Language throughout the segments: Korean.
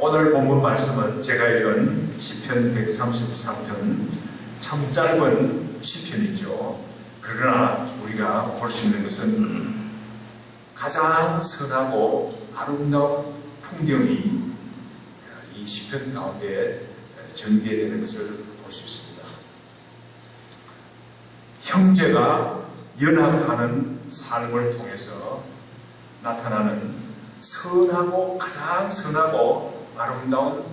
오늘 본문 말씀은 제가 읽은 시편 133편, 참 짧은 시편이죠. 그러나 우리가 볼 수 있는 것은 가장 선하고 아름다운 풍경이 이 시편 가운데 전개되는 것을 볼 수 있습니다. 형제가 연합하는 삶을 통해서 나타나는 선하고 가장 선하고 아름다운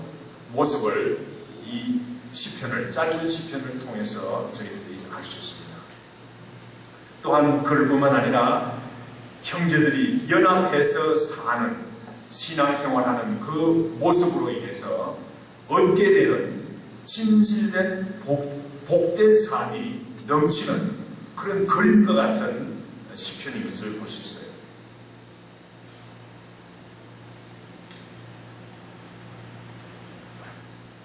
모습을 이 시편을, 짧은 시편을 통해서 저희들이 알 수 있습니다. 또한 그뿐만 아니라 형제들이 연합해서 사는, 신앙생활하는 그 모습으로 인해서 얻게 되는 진실된 복된 삶이 넘치는 그런 그림과 같은 시편인 것을 볼 수 있어요.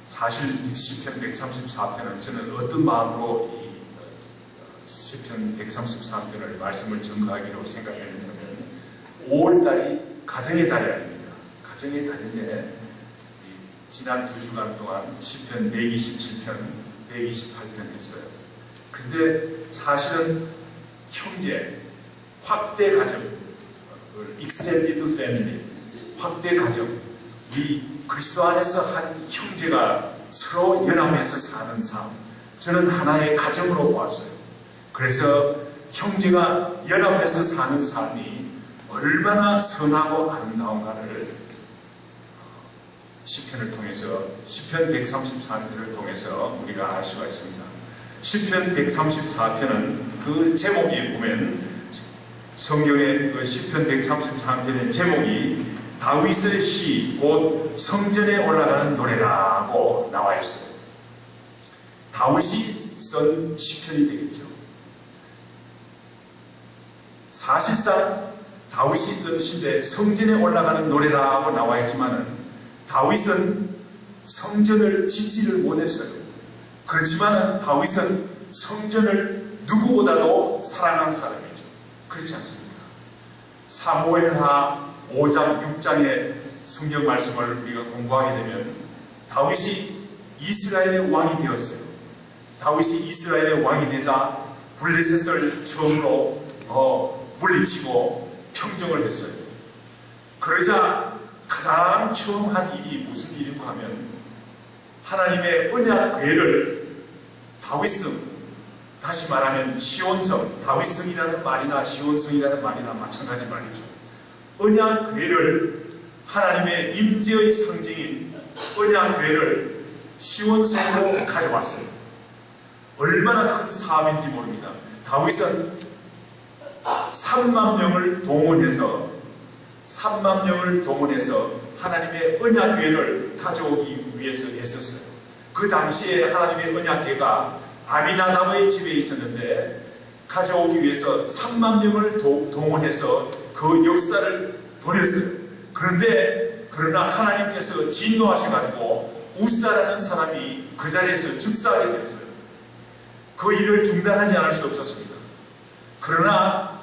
사실 시편 134편은 저는 어떤 마음으로 이 시편 133편을 말씀을 전가하기로 생각했냐면 5월달이 가정의 달이 아닙니다. 가정의 달인데 지난 2주간 동안 시편 127편, 128편 했어요. 근데 사실은 형제, 확대 가정, extended family, 확대 가정, 이 그리스도 안에서 한 형제가 서로 연합해서 사는 삶, 저는 하나의 가정으로 보았어요. 그래서 형제가 연합해서 사는 삶이 얼마나 선하고 아름다운가를 시편을 통해서, 시편 134편을 통해서 우리가 알 수가 있습니다. 시편 134편은 그 제목이 보면 성경의 그 시편 133편의 제목이 다윗의 시, 곧 성전에 올라가는 노래라고 나와 있어요. 다윗이 쓴 시편이 되겠죠. 사실상 다윗이 쓴 시인데 성전에 올라가는 노래라고 나와 있지만은 다윗은 성전을 짓지를 못했어요. 그렇지만은 다윗은 성전을 누구보다도 사랑한 사람이죠. 그렇지 않습니까? 사무엘하 5장, 6장의 성경 말씀을 우리가 공부하게 되면 다윗이 이스라엘의 왕이 되었어요. 다윗이 이스라엘의 왕이 되자 블레셋을 처음으로 물리치고 평정을 했어요. 그러자 가장 처음 한 일이 무슨 일인가 하면 하나님의 언약궤를 다윗성, 다시 말하면 시온성, 다윗성이라는 말이나 시온성이라는 말이나 마찬가지 말이죠. 언약궤를, 하나님의 임재의 상징인 언약궤를 시온성으로 가져왔어요. 얼마나 큰 사업인지 모릅니다. 다윗은 3만 명을 동원해서 하나님의 언약궤를 가져오기 위해서 애썼어요. 그 당시에 하나님의 언약궤가 아비나답의 집에 있었는데 가져오기 위해서 3만 명을 동원해서 그 역사를 벌였어요. 그러나 하나님께서 진노하셔가지고 우사라는 사람이 그 자리에서 즉사하게 되었어요. 그 일을 중단하지 않을 수 없었습니다. 그러나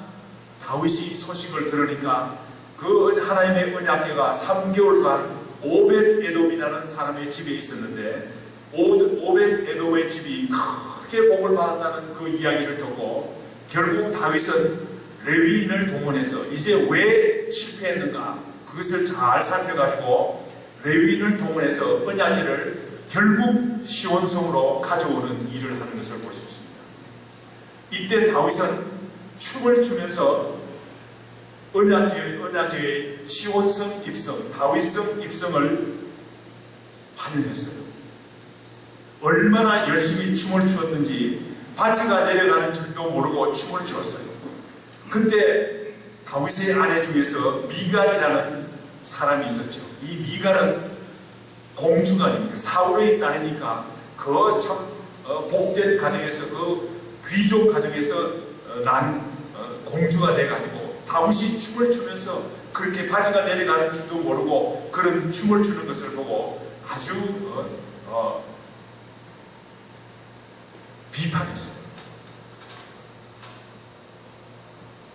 다윗이 소식을 들으니까 그 하나님의 언약궤가 3개월간 오벳 에돔이라는 사람의 집에 있었는데 오벳 에돔의 집이 크게 복을 받았다는 그 이야기를 듣고 결국 다윗은 레위인을 동원해서 이제 왜 실패했는가 그것을 잘 살펴가지고 레위인을 동원해서 언약궤를 결국 시온성으로 가져오는 일을 하는 것을 볼 수 있습니다. 이때 다윗은 춤을 추면서 언약궤의 시온성 입성, 다윗성 입성을 환영했어요. 얼마나 열심히 춤을 추었는지 바지가 내려가는 줄도 모르고 춤을 추었어요. 그때 다윗의 아내 중에서 미갈이라는 사람이 있었죠. 이 미갈은 공주가 아닙니까? 사울의 딸이니까 그 참 복된 가정에서, 그 귀족 가정에서 난 공주가 돼가지고 다윗이 춤을 추면서 그렇게 바지가 내려가는 줄도 모르고 그런 춤을 추는 것을 보고 아주 비판했어요.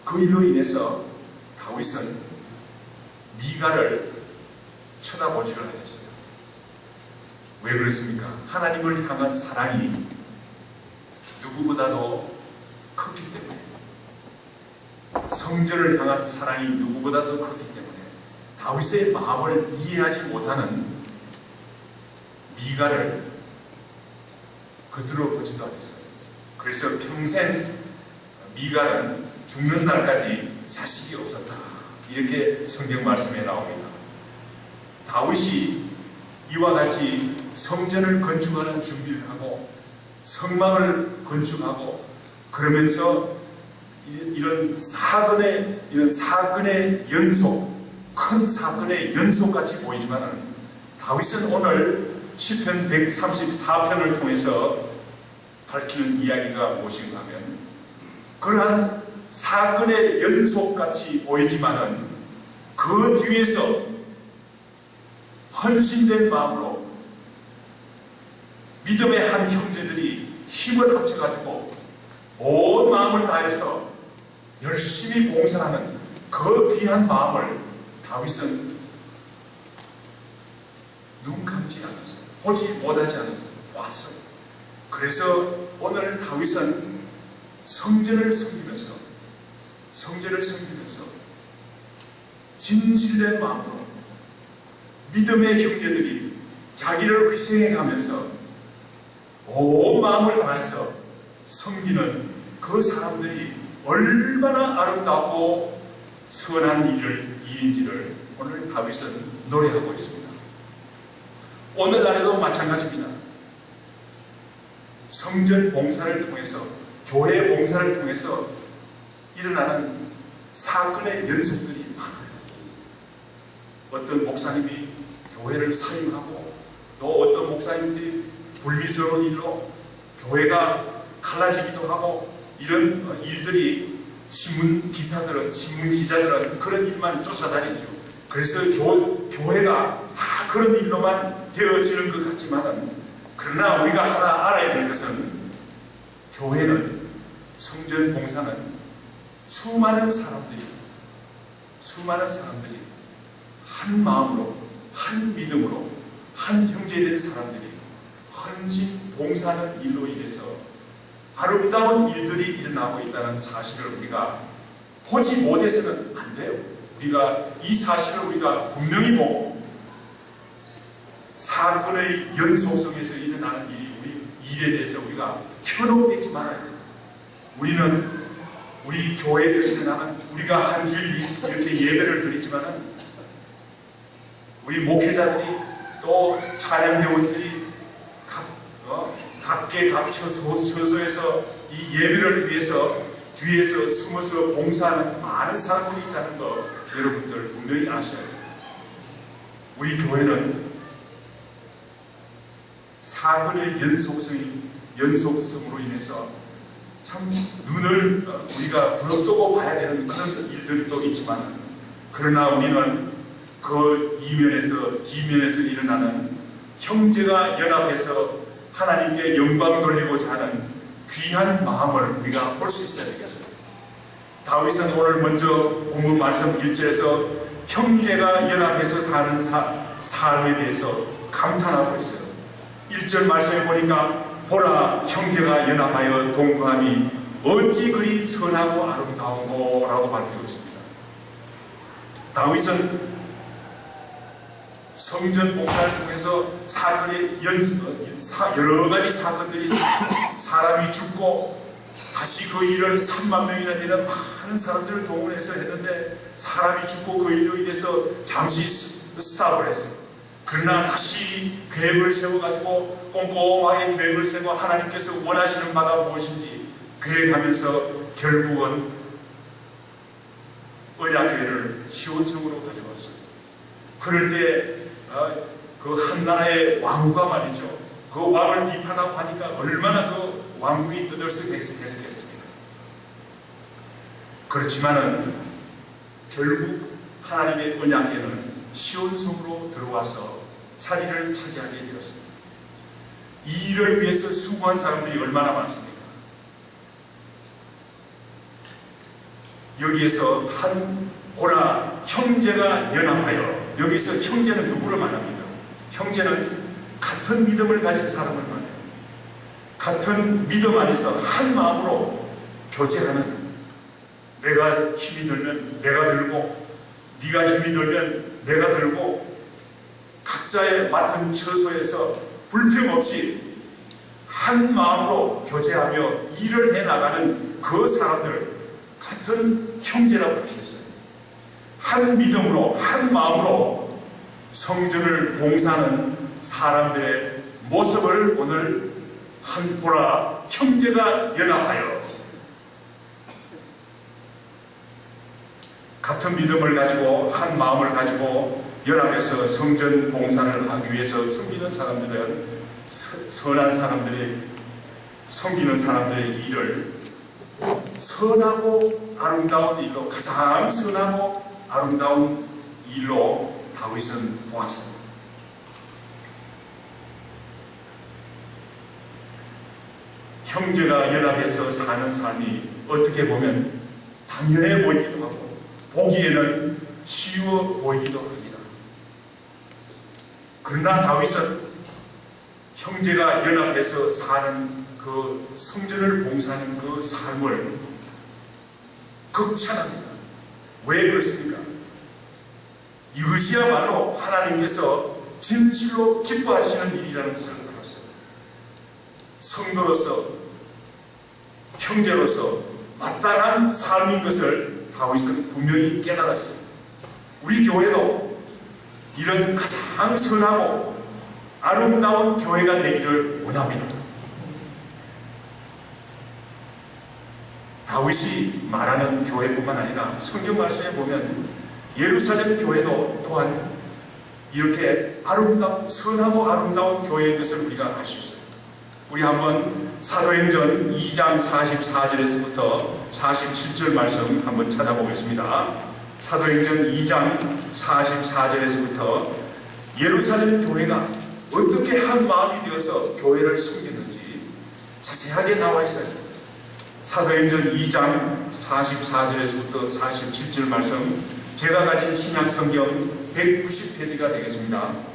그 일로 인해서 다윗은 미갈을 쳐다보지를 않았어요. 왜 그렇습니까? 하나님을 향한 사랑이 누구보다도 컸기 때문에, 성전을 향한 사랑이 누구보다도 컸기 때문에 다윗의 마음을 이해하지 못하는 미가를 겉으로 보지도 않았어요. 그래서 평생 미가는 죽는 날까지 자식이 없었다, 이렇게 성경 말씀에 나옵니다. 다윗이 이와 같이 성전을 건축하는 준비를 하고 성막을 건축하고 그러면서 이런 사건의 연속, 큰 사건의 연속같이 보이지만 다윗은 오늘 시편 134편을 통해서 밝히는 이야기가 무엇인가 하면, 그러한 사건의 연속같이 보이지만은 그 뒤에서 헌신된 마음으로 믿음의 한 형제들이 힘을 합쳐가지고 온 마음을 다해서 열심히 봉사하는 그 귀한 마음을 다윗은 눈 감지 않았어요. 보지 못하지 않았어요. 봤어요. 그래서 오늘 다윗은 성전을 섬기면서 진실된 마음으로 믿음의 형제들이 자기를 희생해가면서 온 마음을 다해서 섬기는 그 사람들이 얼마나 아름답고 선한 일인지를 오늘 다윗은 노래하고 있습니다. 오늘날에도 마찬가지입니다. 성전 봉사를 통해서, 교회 봉사를 통해서 일어나는 사건의 연속들이 많아요. 어떤 목사님이 교회를 사임하고, 또 어떤 목사님들이 불미스러운 일로 교회가 갈라지기도 하고, 이런 일들이 신문 기자들은 그런 일만 쫓아다니죠. 그래서 교회가 다 그런 일로만 되어지는 것 같지만, 그러나 우리가 하나 알아야 될 것은, 교회는, 성전 봉사는 수많은 사람들이 한 마음으로, 한 믿음으로, 한 형제된 사람들이 헌신 봉사하는 일로 인해서 아름다운 일들이 일어나고 있다는 사실을 우리가 보지 못해서는 안 돼요. 우리가 이 사실을 우리가 분명히 보고, 사건의 연속성에서 일어나는 우리 일에 대해서 우리가 현혹되지 말아야 돼요. 우리는 우리 교회에서 일어나는, 우리가 한 주일 이렇게 예배를 드리지만은 우리 목회자들이 또 찬양대원들이 각계 각 처소에서 이 예배를 위해서 뒤에서 숨어서 봉사하는 많은 사람들이 있다는 거 여러분들 분명히 아셔야 돼요. 우리 교회는 사건의 연속성으로 인해서 참 눈을 우리가 부릅뜨고 봐야 되는 그런 일들도 있지만, 그러나 우리는 그 이면에서 뒤면에서 일어나는 형제가 연합해서 하나님께 영광 돌리고자 하는 귀한 마음을 우리가 볼 수 있어야 되겠습니다. 다윗은 오늘 먼저 본문 말씀 1절에서 형제가 연합해서 사는 삶에 대해서 감탄하고 있어요. 1절 말씀에 보니까 보라, 형제가 연합하여 동거하니 어찌 그리 선하고 아름다운고 라고 밝히고 있습니다. 다윗은 성전 봉사를 통해서 사건의 여러 가지 사건들이, 사람이 죽고 다시 그 일을 3만 명이나 되는 많은 사람들을 동원해서 했는데, 사람이 죽고 그 일로 인해서 잠시 스탑을 했어요. 그러나 다시 계획을 세워가지고 꼼꼼하게 계획을 세고 하나님께서 원하시는 바가 무엇인지 계획하면서 결국은 언약궤를 시온성으로 가져왔어요. 그럴 때 그 한 나라의 왕후가 말이죠, 그 왕을 비판하고 하니까 얼마나 그 왕국이 떠들썩했겠습니까? 그렇지만은 결국 하나님의 언약궤는 시온성으로 들어와서 자리를 차지하게 되었습니다. 이 일을 위해서 수고한 사람들이 얼마나 많습니까? 여기에서 보라, 형제가 연합하여, 여기서 형제는 누구를 말합니까? 형제는 같은 믿음을 가진 사람을 만나요. 같은 믿음 안에서 한 마음으로 교제하는, 내가 힘이 들면 내가 들고 네가 힘이 들면 내가 들고 각자의 맡은 처소에서 불평 없이 한 마음으로 교제하며 일을 해나가는 그 사람들, 같은 형제라고 할 수 있어요. 한 믿음으로 한 마음으로 성전을 봉사하는 사람들의 모습을 오늘 한 보라, 형제가 연합하여 같은 믿음을 가지고 한 마음을 가지고 연합해서 성전 봉사를 하기 위해서 섬기는 사람들은 선한 사람들의 섬기는 사람들의 일을 선하고 아름다운 일로, 가장 선하고 아름다운 일로 다윗은 보았습니다. 형제가 연합해서 사는 삶이 어떻게 보면 당연해 보이기도 하고 보기에는 쉬워 보이기도 합니다. 그러나 다윗은 형제가 연합해서 사는 그 성전을 봉사하는 그 삶을 극찬합니다. 왜 그렇습니까? 이것이야말로 하나님께서 진실로 기뻐하시는 일이라는 것을 알았어요. 성도로서, 형제로서 마땅한 삶인 것을 다윗은 분명히 깨달았어요. 우리 교회도 이런 가장 선하고 아름다운 교회가 되기를 원합니다. 다윗이 말하는 교회뿐만 아니라 성경 말씀에 보면 예루살렘 교회도 또한 이렇게 아름다운, 선하고 아름다운 교회인 것을 우리가 알 수 있어요. 우리 한번 사도행전 2장 44절에서부터 47절 말씀 한번 찾아보겠습니다. 사도행전 2장 44절에서부터 예루살렘 교회가 어떻게 한 마음이 되어서 교회를 섬기는지 자세하게 나와 있어요. 사도행전 2장 44절에서부터 47절 말씀, 제가 가진 신약성경 190페이지가 되겠습니다.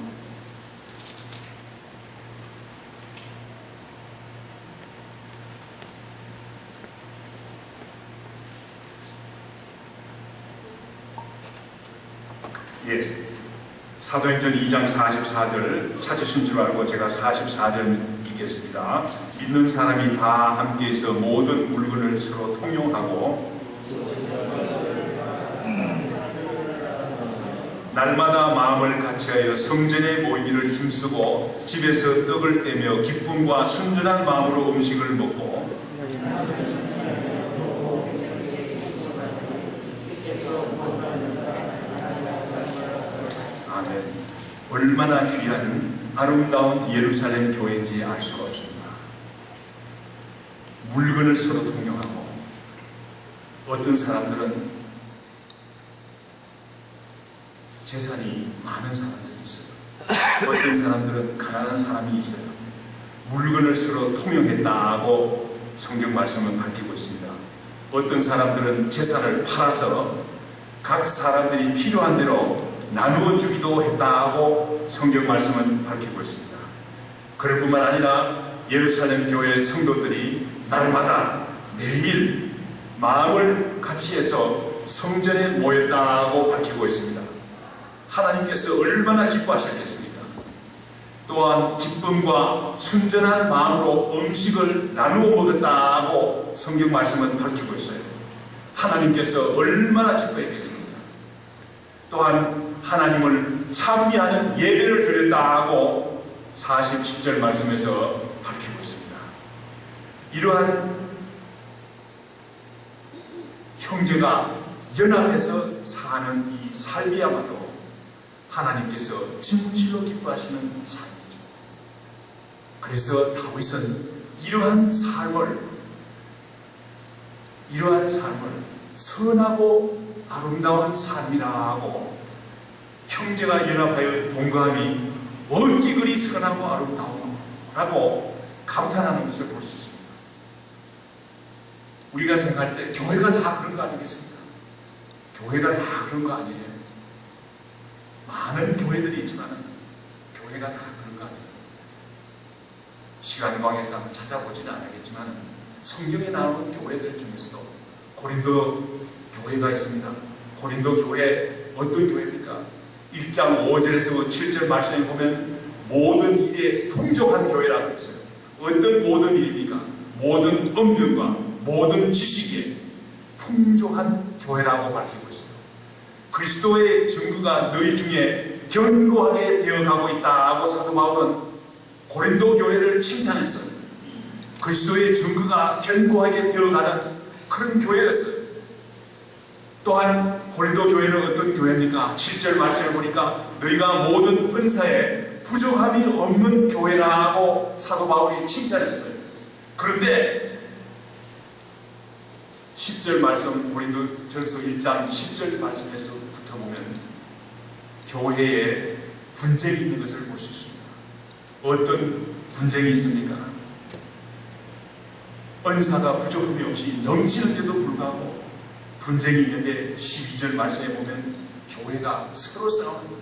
예, 사도행전 2장 44절 찾으신 줄 알고 제가 44절 읽겠습니다. 믿는 사람이 다 함께해서 모든 물건을 서로 통용하고 날마다 마음을 같이하여 성전에 모이기를 힘쓰고 집에서 떡을 떼며 기쁨과 순전한 마음으로 음식을 먹고 얼마나 귀한 아름다운 예루살렘 교회인지 알 수가 없습니다. 물건을 서로 통용하고, 어떤 사람들은 재산이 많은 사람들이 있어요. 어떤 사람들은 가난한 사람이 있어요. 물건을 서로 통용했다고 성경 말씀은 밝히고 있습니다. 어떤 사람들은 재산을 팔아서 각 사람들이 필요한 대로 나누어 주기도 했다고 성경 말씀은 밝히고 있습니다. 그럴 뿐만 아니라 예루살렘 교회 성도들이 날마다 매일 마음을 같이 해서 성전에 모였다고 밝히고 있습니다. 하나님께서 얼마나 기뻐하셨겠습니까? 또한 기쁨과 순전한 마음으로 음식을 나누어 먹었다고 성경 말씀은 밝히고 있어요. 하나님께서 얼마나 기뻐했겠습니까? 또한 하나님을 찬미하는 예배를 드렸다고 47절 말씀에서 밝히고 있습니다. 이러한 형제가 연합해서 사는 이 삶이야말로 하나님께서 진실로 기뻐하시는 삶이죠. 그래서 다윗은 이러한 삶을 선하고 아름다운 삶이라고, 형제가 연합하여 동거함이 어찌 그리 선하고 아름다운가라고 감탄하는 것을 볼 수 있습니다. 우리가 생각할 때 교회가 다 그런 거 아니겠습니까? 교회가 다 그런 거 아니에요. 많은 교회들이 있지만 교회가 다 그런 거 아니에요. 시간광에서 한번 찾아보지는 않겠지만 성경에 나오는 교회들 중에서도 고린도 교회가 있습니다. 고린도 교회 어떤 교회입니까? 1장 5절에서 7절 말씀에 보면 모든 일에 풍족한 교회라고 했어요. 어떤 모든 일입니까? 모든 언변과 모든 지식에 풍족한 교회라고 밝히고 있습니다. 그리스도의 증거가 너희 중에 견고하게 되어가고 있다고 사도 바울은 고린도 교회를 칭찬했어요. 그리스도의 증거가 견고하게 되어가는 그런 교회였어요. 또한 고린도 교회는 어떤 교회입니까? 7절 말씀을 보니까 너희가 모든 은사에 부족함이 없는 교회라고 사도 바울이 칭찬했어요. 그런데 10절 말씀, 고린도전서 1장 10절 말씀에서부터 보면 교회에 분쟁이 있는 것을 볼 수 있습니다. 어떤 분쟁이 있습니까? 은사가 부족함이 없이 넘치는데도 불구하고 분쟁이 있는데 12절 말씀에 보면 교회가 서로 싸우는 거예요.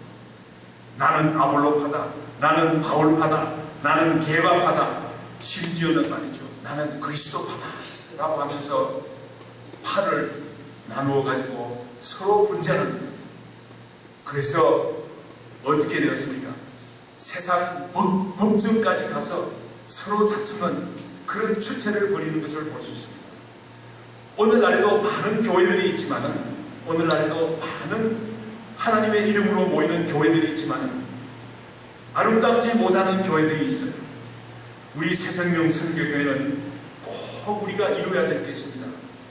나는 아볼로파다, 나는 바울파다, 나는 게바파다, 심지어는 말이죠, 나는 그리스도파다 라고 하면서 팔을 나누어 가지고 서로 분쟁하는 거예요. 그래서 어떻게 되었습니까? 세상 법정까지 가서 서로 다투는 그런 추태를 벌이는 것을 볼 수 있습니다. 오늘날에도 많은 교회들이 있지만은, 오늘날에도 많은 하나님의 이름으로 모이는 교회들이 있지만은 아름답지 못하는 교회들이 있어요. 우리 새생명 선교교회는 꼭 우리가 이루어야 될 게 있습니다.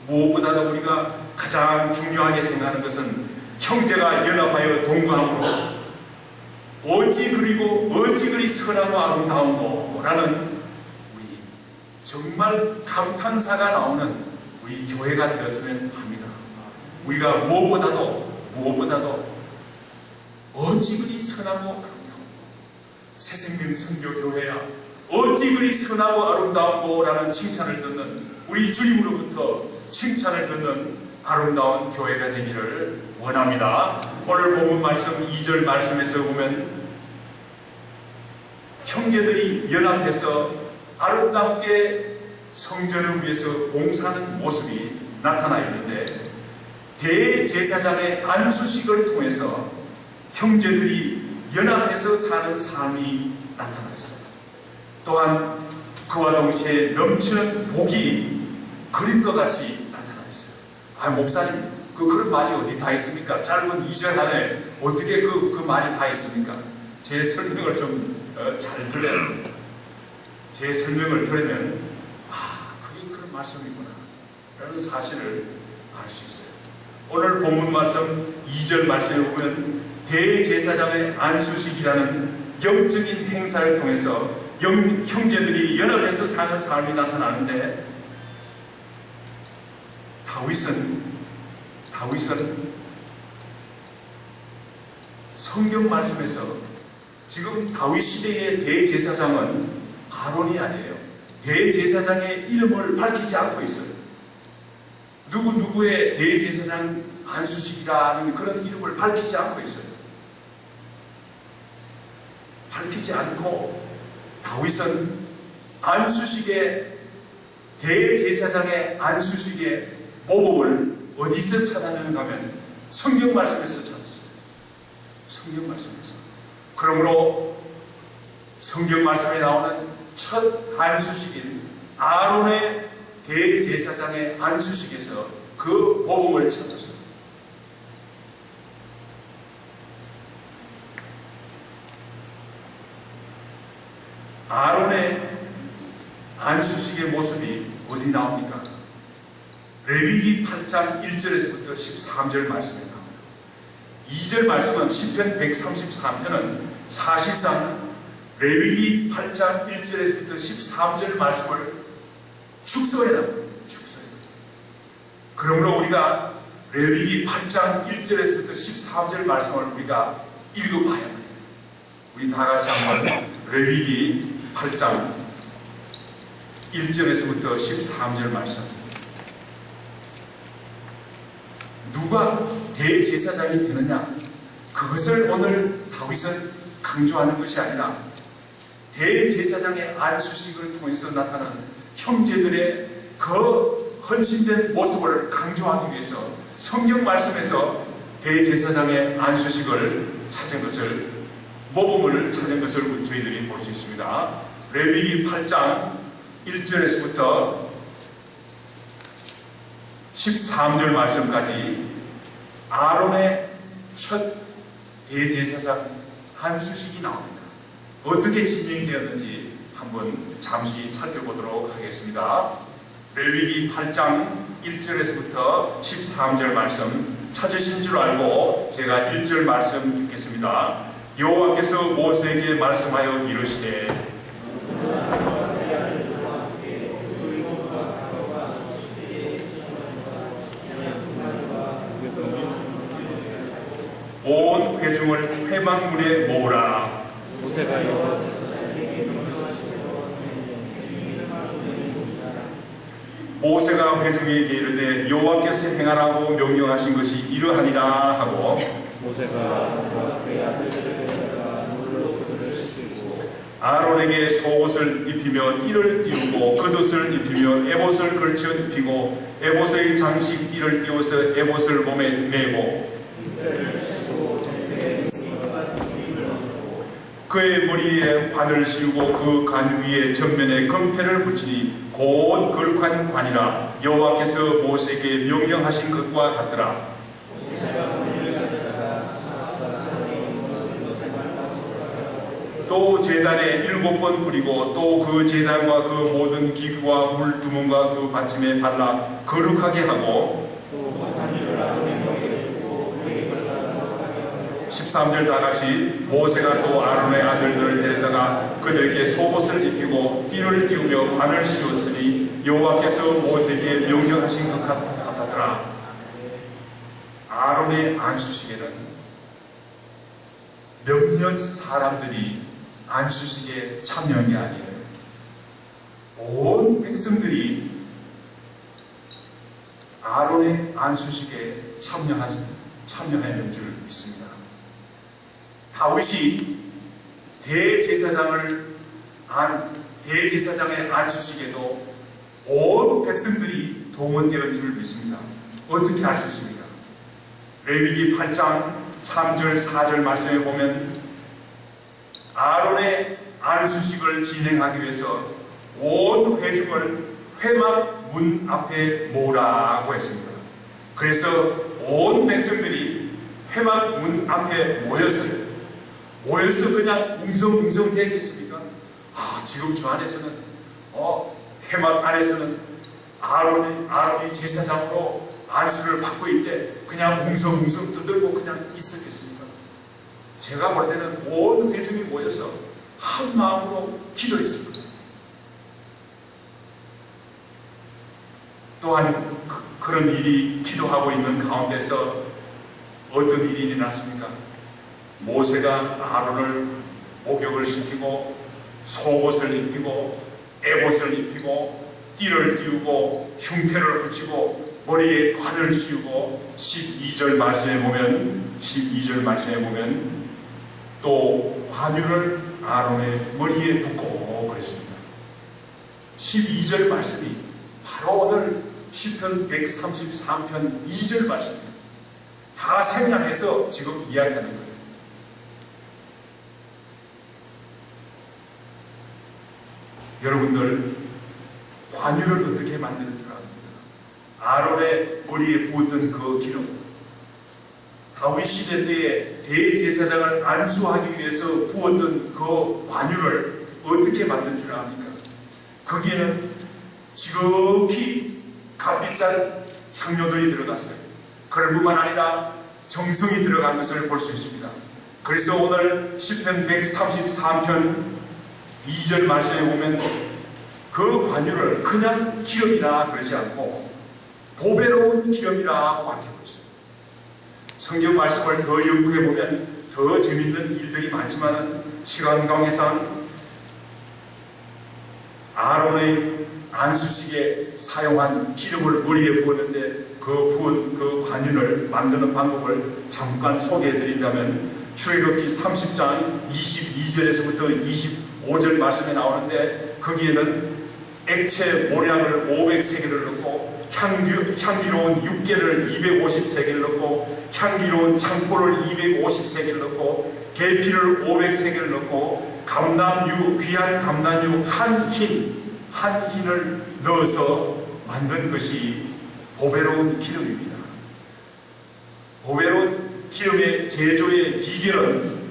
무엇보다도 우리가 가장 중요하게 생각하는 것은 형제가 연합하여 동거함으로 어찌 그리 선하고 아름다운고 라는 우리 정말 감탄사가 나오는 우리 교회가 되었으면 합니다. 우리가 무엇보다도 어찌 그리 선하고 아름다운고, 새생명 선교교회야 어찌 그리 선하고 아름다운고 라는 칭찬을 듣는, 우리 주님으로부터 칭찬을 듣는 아름다운 교회가 되기를 원합니다. 오늘 본문 말씀 2절 말씀에서 보면 형제들이 연합해서 아름답게 성전을 위해서 봉사하는 모습이 나타나 있는데, 대제사장의 안수식을 통해서 형제들이 연합해서 사는 삶이 나타나 있습니다. 또한 그와 동시에 넘치는 복이 그림과 같이 나타나 있어요. 아, 목사님, 그런 말이 어디 다 있습니까? 짧은 2절 안에 어떻게 그 말이 다 있습니까? 제 설명을 좀 잘 들려요. 제 설명을 들으면 그게 그런 말씀이구나 라는 사실을 알 수 있어요. 오늘 본문 말씀 2절 말씀에 보면 대제사장의 안수식이라는 영적인 행사를 통해서 형제들이 연합해서 사는 삶이 나타나는데, 다윗은 성경 말씀에서 지금 다윗 시대의 대제사장은 아론이 아니에요. 대제사장의 이름을 밝히지 않고 있어요. 누구의 대제사장 안수식이라는 그런 이름을 밝히지 않고 있어요. 밝히지 않고 다윗은 안수식의, 대제사장의 안수식의 모범을 어디서 찾았는가 하면 성경 말씀에서 찾았어요. 성경 말씀에서. 그러므로 성경 말씀에 나오는 첫 안수식인 아론의 대제사장의 안수식에서 그 모범을 찾았어요. 아론의 안수식의 모습이 어디 나옵니까? 레위기 8장 1절에서부터 13절 말씀에 나옵니다. 2절 말씀은 시편 133편은 사실상 레위기 8장 1절에서부터 13절 말씀을 축소해 놨습니다. 그러므로 우리가 레위기 8장 1절에서부터 13절 말씀을 우리가 읽어봐야 합니다. 우리 다 같이 한번 레위기 8장 1절에서부터 13절 말씀. 누가 대제사장이 되느냐? 그것을 오늘 다윗은 강조하는 것이 아니라 대제사장의 안수식을 통해서 나타난 형제들의 그 헌신된 모습을 강조하기 위해서 성경 말씀에서 대제사장의 안수식을 찾은 것을, 모범을 찾은 것을 저희들이 볼 수 있습니다. 레위기 8장 1절에서부터 13절 말씀까지 아론의 첫 대제사장 안수식이 나옵니다. 어떻게 진행되었는지 한번 잠시 살펴보도록 하겠습니다. 레위기 8장 1절에서부터 13절 말씀 찾으신 줄 알고 제가 1절 말씀 읽겠습니다. 여호와께서 모세에게 말씀하여 이르시되 온 회중을 회막문에 모으라. 모세가 회중에게 이르되 여호와께서 행하라고 명령하신 것이 이러하니라 하고 아론에게 속옷을 입히며 띠를 띄우고 겉옷을 입히며 에봇을 걸쳐 입히고 에봇의 장식 띠를 띄워서 에봇을 몸에 메고 그의 머리에 관을 씌우고 그 관 위에 전면에 금패를 붙이니 곧 걸관 관이라. 여호와께서 모세에게 명령하신 것과 같더라. 또 제단에 7번 뿌리고 또 그 제단과 그 모든 기구와 물두멍과 그 받침에 발라 거룩하게 하고 13절 다같이 모세가 또 아론의 아들들을 데려다가 그들에게 속옷을 입히고 띠를 띄우며 관을 씌웠으니 여호와께서 모세에게 명령하신 것 같았더라. 아론의 안수식에는 몇몇 사람들이 안수식에 참여한 게 아니에요. 온 백성들이 아론의 안수식에 참여하는 줄 믿습니다. 다윗이 대제사장의 안수식에도 온 백성들이 동원되었는 줄 믿습니다. 어떻게 알 수 있습니까? 레위기 8장 3절 4절 말씀에 보면 아론의 안수식을 진행하기 위해서 온 회중을 회막 문 앞에 모으라고 했습니다. 그래서 온 백성들이 회막 문 앞에 모였어요. 모여서 그냥 웅성웅성 되겠습니까? 지금 저 안에서는 회막 안에서는 아론이 제사장으로 안수를 받고 있대. 그냥 웅성웅성 떠들고 그냥 있었겠습니까? 제가 볼 때는 온 회중이 모여서 한 마음으로 기도했습니다. 또한 그런 일이 기도하고 있는 가운데서 어떤 일이 일어났습니까? 모세가 아론을 목욕을 시키고 속옷을 입히고 에봇을 입히고 띠를 띄우고 흉패를 붙이고 머리에 관을 씌우고 12절 말씀에 보면 또 관유를 아론의 머리에 붓고 그랬습니다. 12절 말씀이 바로 오늘 시편 133편 2절 말씀입니다. 다 생략해서 지금 이야기하는 거예요. 여러분들, 관유를 어떻게 만드는 줄 압니까? 아론의 머리에 부었던 그 기름, 다윗 시대 때에 대제사장을 안수하기 위해서 부었던 그 관유를 어떻게 만든 줄 압니까? 거기에는 지극히 값비싼 향료들이 들어갔어요. 그뿐만 아니라 정성이 들어간 것을 볼 수 있습니다. 그래서 오늘 시편 133편 2절 말씀에 보면 그 관유를 그냥 기름이라 그러지 않고 보배로운 기름이라고 밝히고 있어요. 성경 말씀을 더 연구해 보면 더 재밌는 일들이 많지만 시간 관계상 아론의 안수식에 사용한 기름을 머리에 부었는데 그 부은 그 관유를 만드는 방법을 잠깐 소개해 드린다면 출애굽기 30장 22절에서부터 5절 말씀에 나오는데 거기에는 액체 모량을 500세겔을 넣고 향기로운 육개를 250세겔을 넣고 향기로운 창포를 250세겔을 넣고 계피를 500세겔을 넣고 감람유, 귀한 감람유 한 흰을 넣어서 만든 것이 보배로운 기름입니다. 보배로운 기름의 제조의 비결은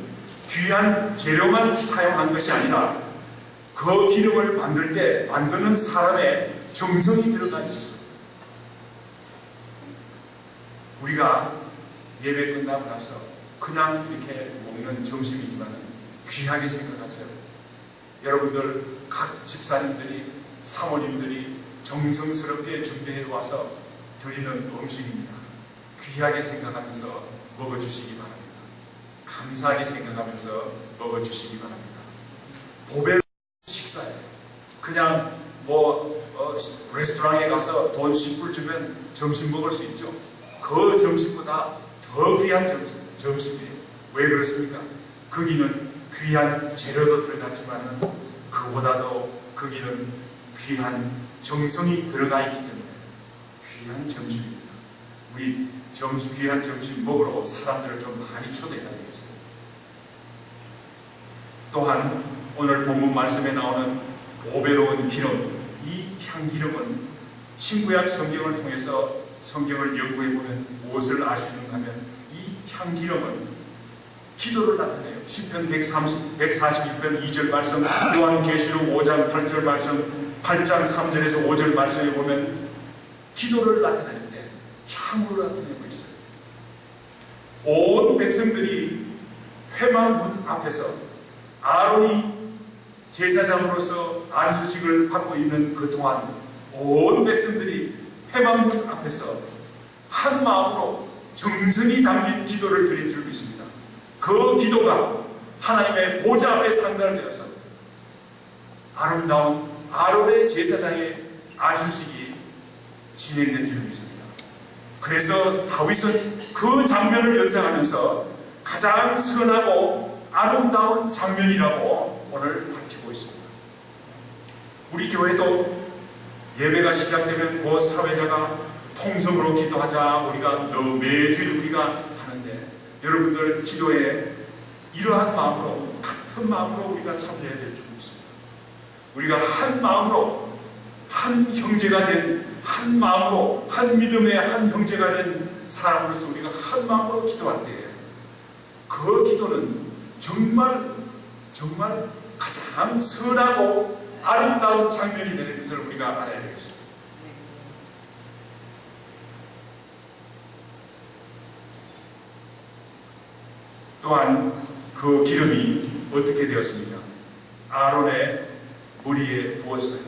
귀한 재료만 사용한 것이 아니라 그 기름을 만들 때 만드는 사람의 정성이 들어가 있었어요. 우리가 예배 끝나고 나서 그냥 이렇게 먹는 점심이지만 귀하게 생각하세요. 여러분들 각 집사님들이 사모님들이 정성스럽게 준비해 와서 드리는 음식입니다. 귀하게 생각하면서 먹어주시기 바랍니다. 감사하게 생각하면서 먹어주시기 바랍니다. 보배로운 식사예요. 그냥 레스토랑에 가서 돈 10불 주면 점심 먹을 수 있죠. 그 점심보다 더 귀한 점심이에요. 왜 그렇습니까? 거기는 귀한 재료도 들어갔지만 그보다도 거기는 귀한 정성이 들어가 있기 때문에 귀한 점심입니다. 우리 귀한 점심 먹으러 사람들을 좀 많이 초대해야 되겠어요. 또한 오늘 본문 말씀에 나오는 보배로운 기름, 이 향기름은 신구약 성경을 통해서 성경을 연구해보면 무엇을 알 수 있는가 하면 이 향기름은 기도를 나타내요. 시편 141편 2절 말씀, 요한계시록 5장 8절 말씀, 8장 3절에서 5절 말씀에 보면 기도를 나타내는데 향으로 나타내고 있어요. 온 백성들이 회막문 앞에서 아론이 제사장으로서 안수식을 받고 있는 그 동안 온 백성들이 회막문 앞에서 한 마음으로 정성이 담긴 기도를 드린 줄 믿습니다. 그 기도가 하나님의 보좌 앞에 상달되어서 아름다운 아론의 제사장의 안수식이 진행된 줄 믿습니다. 그래서 다윗은 그 장면을 연상하면서 가장 선하고 아름다운 장면이라고 오늘 밝히고 있습니다. 우리 교회도 예배가 시작되면 그 사회자가 통성으로 기도하자 우리가 매주일 우리가 하는데 여러분들 기도에 이러한 마음으로 같은 마음으로 우리가 참여해야 될 줄 믿습니다. 우리가 한 마음으로 한 형제가 된 한 마음으로 한 믿음의 한 형제가 된 사람으로서 우리가 한 마음으로 기도할 때 그 기도는 정말 가장 선하고 아름다운 장면이 되는 것을 우리가 알아야 되겠습니다. 또한 그 기름이 어떻게 되었습니까? 아론의 머리에 부었어요.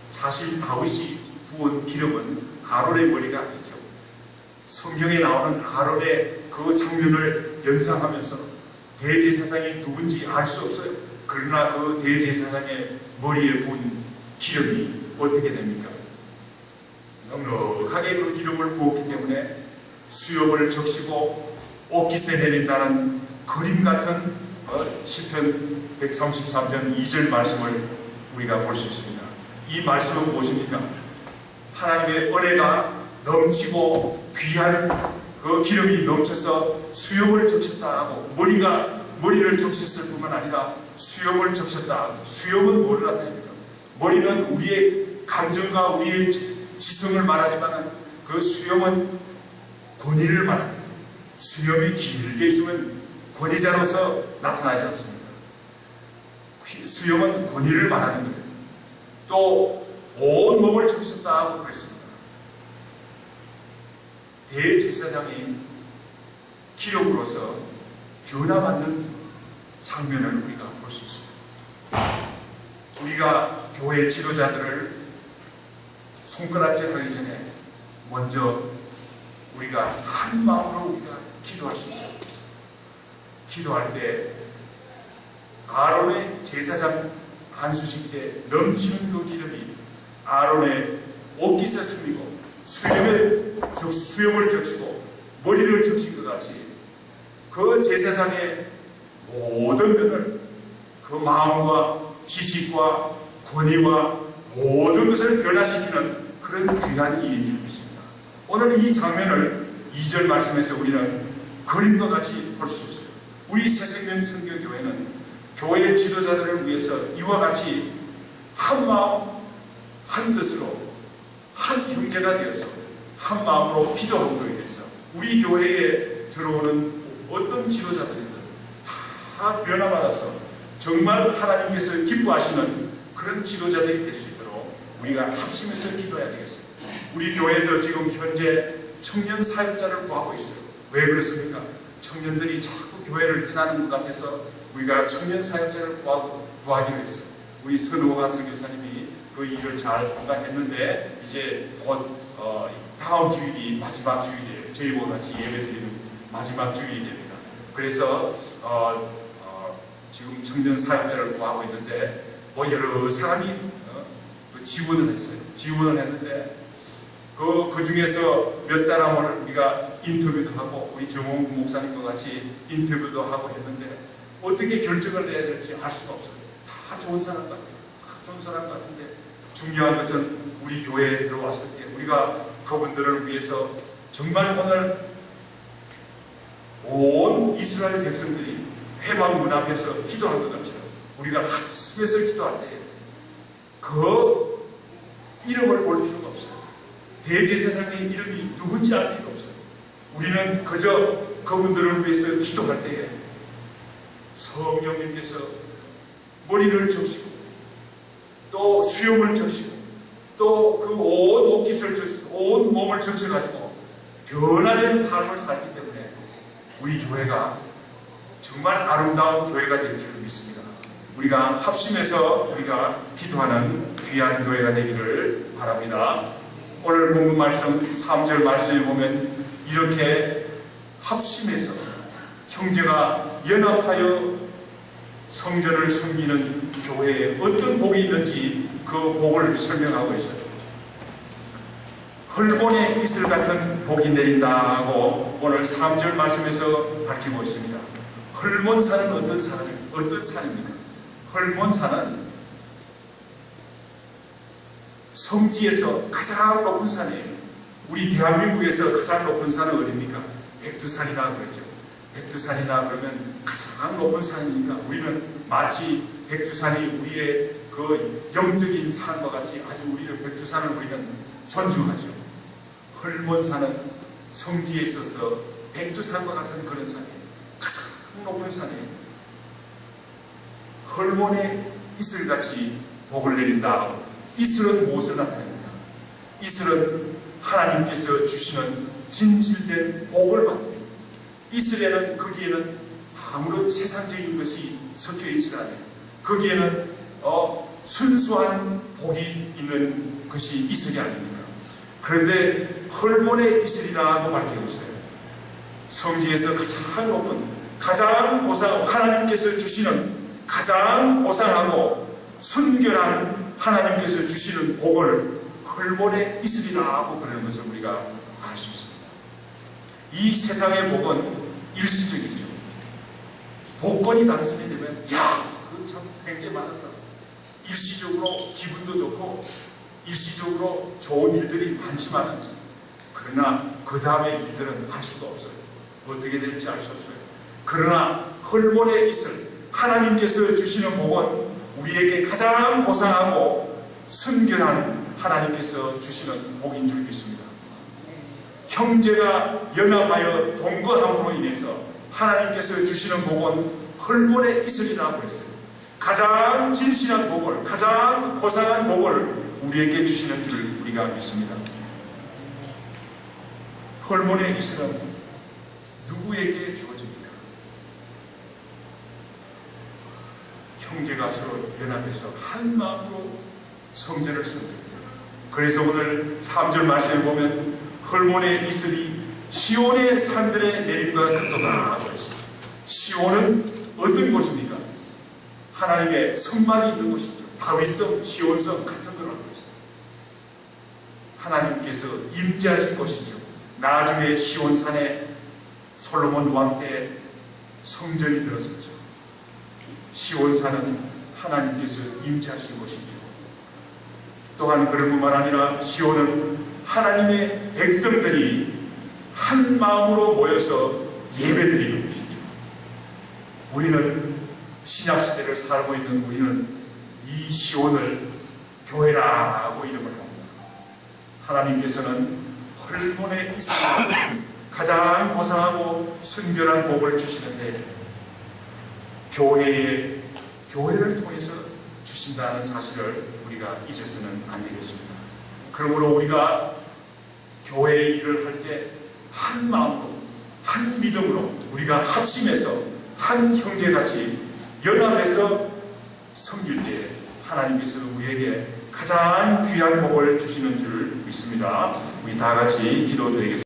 사실 다윗이 부은 기름은 아론의 머리가 아니죠. 성경에 나오는 아론의 그 장면을 연상하면서 대제사장이 누군지 알 수 없어요. 그러나 그 대제사장의 머리에 부은 기름이 어떻게 됩니까? 넉넉하게 그 기름을 부었기 때문에 수염을 적시고 옷깃에 내린다는 그림 같은 시편 133편 2절 말씀을 우리가 볼 수 있습니다. 이 말씀은 무엇입니까? 하나님의 은혜가 넘치고 귀한 그 기름이 넘쳐서 수염을 적셨다 하고 머리를 적셨을 뿐만 아니라 수염을 적셨다. 수염은 뭐를 나타냅니까? 머리는 우리의 감정과 우리의 지성을 말하지만 그 수염은 권위를 말합니다. 수염이 길게 있으면 권위자로서 나타나지 않습니다. 수염은 권위를 말하는 거예요. 또 온몸을 적셨다 하고 그랬습니다. 대제사장이 기록으로서 변화받는 장면을 우리가 볼 수 있습니다. 우리가 교회 지도자들을 손가락질 하기 전에 먼저 우리가 한 마음으로 우리가 기도할 수 있어야 됩니다. 기도할 때 아론의 제사장 안수식 때 넘치는 그 기름이 아론의 옷깃에 스미고 수염을 적시고 머리를 적신 것 같이 그 제사장의 모든 면을 그 마음과 지식과 권위와 모든 것을 변화시키는 그런 귀한 일인 줄 믿습니다. 오늘 이 장면을 2절 말씀에서 우리는 그림과 같이 볼 수 있어요. 우리 새생명 선교교회는 교회 지도자들을 위해서 이와 같이 한 마음 한 뜻으로 한 형제가 되어서 한 마음으로 기도함으로 인해서 우리 교회에 들어오는 어떤 지도자들이든 다 변화받아서 정말 하나님께서 기뻐하시는 그런 지도자들이 될 수 있도록 우리가 합심해서 기도해야 되겠어요. 우리 교회에서 지금 현재 청년 사역자를 구하고 있어요. 왜 그렇습니까? 청년들이 자꾸 교회를 떠나는 것 같아서 우리가 청년 사역자를 구하기로 했어요. 우리 선호관 선교사님이 그 일을 잘 감당했는데 이제 곧 다음 주일이 마지막 주일이에요. 저희와 같이 예배드리는 마지막 주일이 됩니다. 그래서 지금 청년 사역자를 구하고 있는데 여러 사람이 지원을 했어요. 지원을 했는데 그 중에서 몇 사람을 우리가 인터뷰도 하고 우리 정홍 목사님과 같이 인터뷰도 하고 했는데 어떻게 결정을 내야 될지 알 수가 없어요. 다 좋은 사람 같아요. 다 좋은 사람 같은데 중요한 것은 우리 교회에 들어왔을 때 우리가 그분들을 위해서 정말 오늘 온 이스라엘 백성들이 회막 문 앞에서 기도하는 것 같죠. 우리가 한숨에서 기도할 때 그 이름을 볼 필요가 없어요. 대제사장의 이름이 누군지 알 필요 없어요. 우리는 그저 그분들을 위해서 기도할 때에 성령님께서 머리를 적시고 또 수염을 적시고 또 그 온 옷깃을 적시고 온 몸을 적셔가지고 변화된 삶을 살기 때문에 우리 교회가 정말 아름다운 교회가 될 줄 믿습니다. 우리가 합심해서 우리가 기도하는 귀한 교회가 되기를 바랍니다. 오늘 본문 말씀 3절 말씀에 보면 이렇게 합심해서 형제가 연합하여 성전을 섬기는 교회에 어떤 복이 있는지 그 복을 설명하고 있어요. 헐몬의 이슬 같은 복이 내린다고 오늘 3절 말씀에서 밝히고 있습니다. 헐몬산은 어떤 산입니까? 헐몬산은 성지에서 가장 높은 산이에요. 우리 대한민국에서 가장 높은 산은 어디입니까? 백두산이라 그러죠. 백두산이나 그러면 가장 높은 산이니까 우리는 마치 백두산이 우리의 그 영적인 산과 같이 아주 우리는 백두산을 우리는 존중하죠. 헐몬산은 성지에 있어서 백두산과 같은 그런 산이에요. 가장 높은 산이에요. 헐몬의 이슬같이 복을 내린다. 이슬은 무엇을 나타냅니까? 이슬은 하나님께서 주시는 진실된 복을 받는 이슬에는 거기에는 아무런 세상적인 것이 섞여 있지 않아요. 거기에는 순수한 복이 있는 것이 이슬이 아닙니까? 그런데 헐몬의 이슬이라고 밝히고 있어요. 성지에서 가장 높은 가장 고상 하나님께서 주시는 가장 고상하고 순결한 하나님께서 주시는 복을 헐몬의 이슬이라고 그러는 것을 우리가 알 수 있습니다. 이 세상의 복은 일시적이죠. 복권이 당선이 되면 그거 참 굉장히 많았다. 일시적으로 기분도 좋고 일시적으로 좋은 일들이 많지만 그러나 그 다음의 일들은 알 수가 없어요. 어떻게 될지 알 수 없어요. 그러나 헐몬의 이슬 하나님께서 주시는 복은 우리에게 가장 고상하고 순결한 하나님께서 주시는 복인 줄 믿습니다. 형제가 연합하여 동거함으로 인해서 하나님께서 주시는 복은 헐몬의 이슬이라고 했어요. 가장 진실한 복을, 가장 고상한 복을 우리에게 주시는 줄 우리가 믿습니다. 헐몬의 이슬은 누구에게 주어집니까? 형제가 서로 연합해서 한 마음으로 성전을 섬깁니다. 그래서 오늘 3절 말씀에 보면 헐몬의 이슬이 시온의 산들에 내림과 같도다 하고 있습니다. 시온은 어떤 곳입니까? 하나님의 성막이 있는 곳이죠. 다윗성, 시온성 같은 걸 알고 있습니다. 하나님께서 임재하실 곳이죠. 나중에 시온산에 솔로몬 왕 때 성전이 들어섰죠. 시온산은 하나님께서 임재하신 것이죠. 또한 그런 뿐만 아니라 시온은 하나님의 백성들이 한 마음으로 모여서 예배드리는 것이죠. 우리는 신약시대를 살고 있는 우리는 이 시온을 교회라고 이름을 합니다. 하나님께서는 헐몬의 백성에게 가장 고상하고 순결한 복을 주시는데 교회를 통해서 주신다는 사실을 우리가 잊어서는 안 되겠습니다. 그러므로 우리가 교회의 일을 할 때 한 마음으로, 한 믿음으로 우리가 합심해서 한 형제같이 연합해서 섬길 때 하나님께서 우리에게 가장 귀한 복을 주시는 줄 믿습니다. 우리 다 같이 기도드리겠습니다.